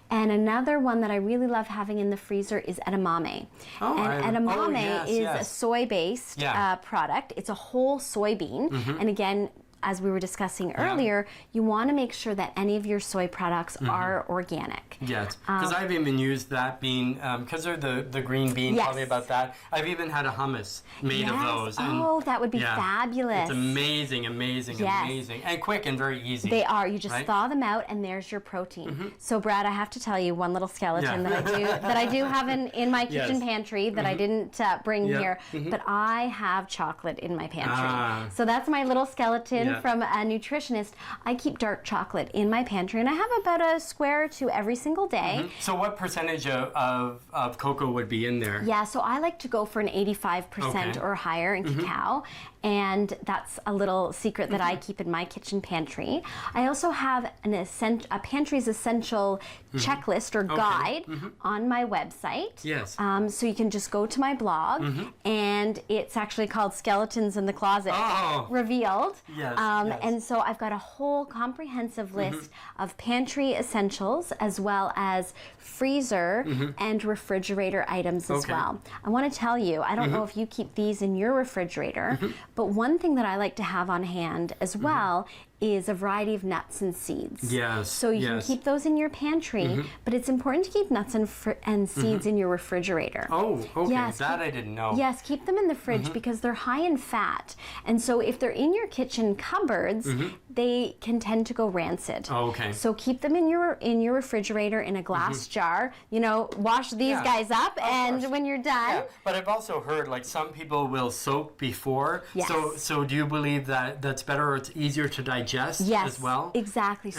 And another one that I really love having in the freezer is edamame. Edamame is a soy-based product. It's a whole soybean. And again, as we were discussing earlier, you want to make sure that any of your soy products are organic. Yes, because I've even used that bean, because they're the green bean, probably about that. I've even had a hummus made of those. And that would be fabulous. It's amazing, amazing. And quick and very easy. They are. You just thaw them out and there's your protein. So Brad, I have to tell you one little skeleton that I do have in my kitchen pantry that I didn't bring here, but I have chocolate in my pantry. So that's my little skeleton from a nutritionist. I keep dark chocolate in my pantry and I have about a square or two every single day. So what percentage of cocoa would be in there? Yeah, so I like to go for an 85% or higher in cacao. And that's a little secret that I keep in my kitchen pantry. I also have a pantry's essential checklist or guide on my website. Yes. So you can just go to my blog, and it's actually called Skeletons in the Closet Revealed. Yes, And so I've got a whole comprehensive list of pantry essentials as well as freezer and refrigerator items as well. I want to tell you, I don't know if you keep these in your refrigerator, but one thing that I like to have on hand as well is a variety of nuts and seeds. Yes. So you can keep those in your pantry, but it's important to keep nuts and seeds in your refrigerator. Oh, okay. Yes, that I didn't know. Yes, keep them in the fridge because they're high in fat. And so if they're in your kitchen cupboards, they can tend to go rancid. Oh, okay. So keep them in your refrigerator in a glass jar. You know, wash these guys up, and when you're done. Yeah. But I've also heard like some people will soak before. Yes. So do you believe that that's better, or it's easier to digest as well? Exactly.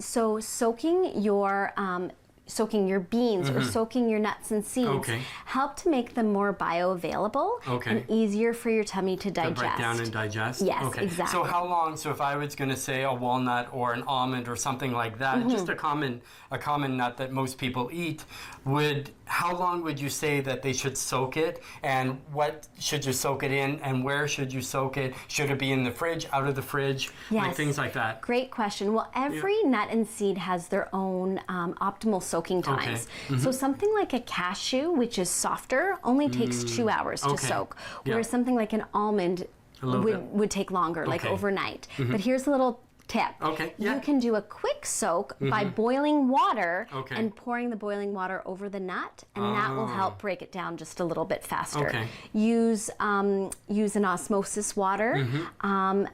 So soaking your beans or soaking your nuts and seeds help to make them more bioavailable and easier for your tummy to digest. To break down and digest? Yes, exactly. So how long, so if I was going to say a walnut or an almond or something like that, just a common nut that most people eat, how long would you say that they should soak it, and what should you soak it in, and where should you soak it? Should it be in the fridge, out of the fridge, like things like that? Great question. Well, every nut and seed has their own optimal soaking times. So something like a cashew, which is softer, only takes 2 hours to soak, whereas something like an almond would take longer, like overnight. But here's a little tip. You can do a quick soak by boiling water and pouring the boiling water over the nut, and that will help break it down just a little bit faster. Use an osmosis water,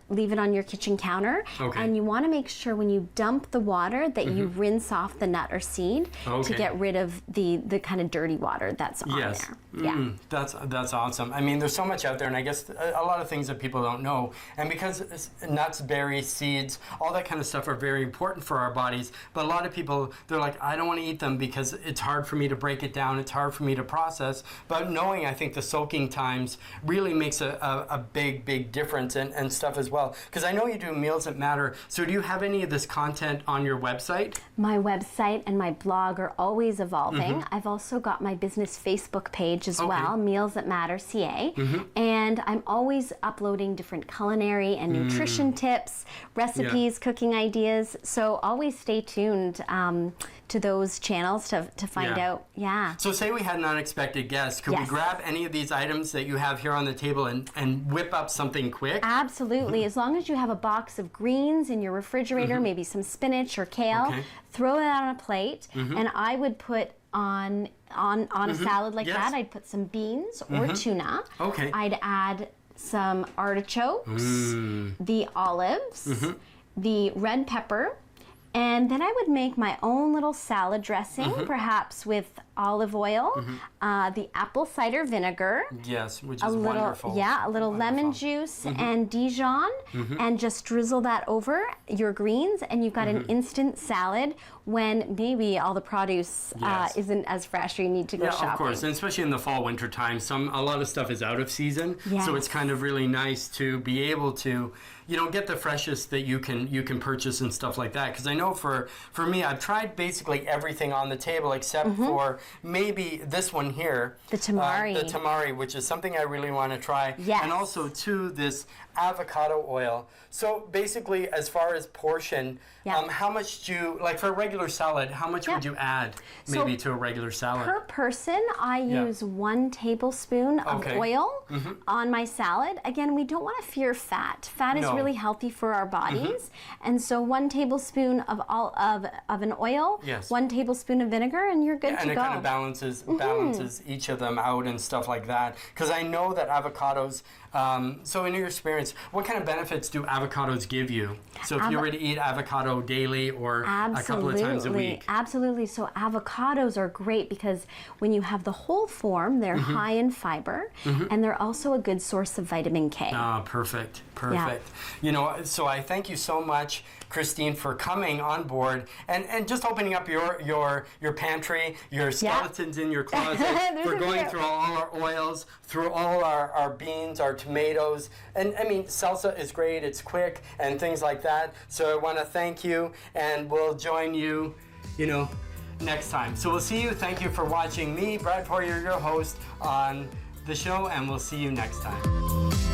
leave it on your kitchen counter, and you want to make sure when you dump the water that you rinse off the nut or seed to get rid of the kind of dirty water that's on there. Yeah. That's awesome. I mean, there's so much out there, and I guess a lot of things that people don't know, and because nuts, berries, seeds, all that kind of stuff are very important for our bodies, but a lot of people, they're like, I don't want to eat them because it's hard for me to break it down, it's hard for me to process. But knowing, I think, the soaking times really makes a big difference and stuff as well. Because I know you do Meals That Matter, so do you have any of this content on your website? My website and my blog are always evolving. I've also got my business Facebook page as well, Meals That Matter CA, and I'm always uploading different culinary and nutrition tips, recipes, cooking ideas, so always stay tuned to those channels to find out. So say we had an unexpected guest, could we grab any of these items that you have here on the table and whip up something quick? Absolutely. As long as you have a box of greens in your refrigerator, maybe some spinach or kale, throw it on a plate, and I would put on a salad like that, I'd put some beans or tuna. I'd add some artichokes, the olives, the red pepper, And then I would make my own little salad dressing, perhaps with olive oil, the apple cider vinegar. Yes, which is wonderful. Yeah, a little lemon juice and Dijon, and just drizzle that over your greens, and you've got an instant salad when maybe all the produce isn't as fresh or you need to go shopping. Of course, and especially in the fall, winter time, a lot of stuff is out of season, so it's kind of really nice to be able to, you know, get the freshest that you can purchase and stuff like that. Because I know for me, I've tried basically everything on the table except for maybe this one here, the tamari. The tamari, which is something I really want to try. Yes. And also too this avocado oil. So basically, as far as portion, how much do you, like for a regular salad, how much would you add maybe to a regular salad? Per person, I use 1 tablespoon of oil on my salad. Again, we don't want to fear fat. Fat is really healthy for our bodies. And so 1 tablespoon of an oil, 1 tablespoon of vinegar, and you're good to go. And it kind of balances each of them out and stuff like that. Because I know that avocados, so in your experience, what kind of benefits do avocados give you? So if you were to eat avocado daily or a couple of times a week? Absolutely. So avocados are great because when you have the whole form, they're high in fiber, and they're also a good source of vitamin K. Ah, perfect. You know, so I thank you so much, Kristine, for coming on board and just opening up your pantry, your skeletons in your closet, for going through all our oils, through all our beans, our tomatoes, and I mean, salsa is great, it's quick, and things like that. So I want to thank you, and we'll join you, you know, next time. So we'll see you. Thank you for watching me, Brad Poirier, your host, on the show, and we'll see you next time.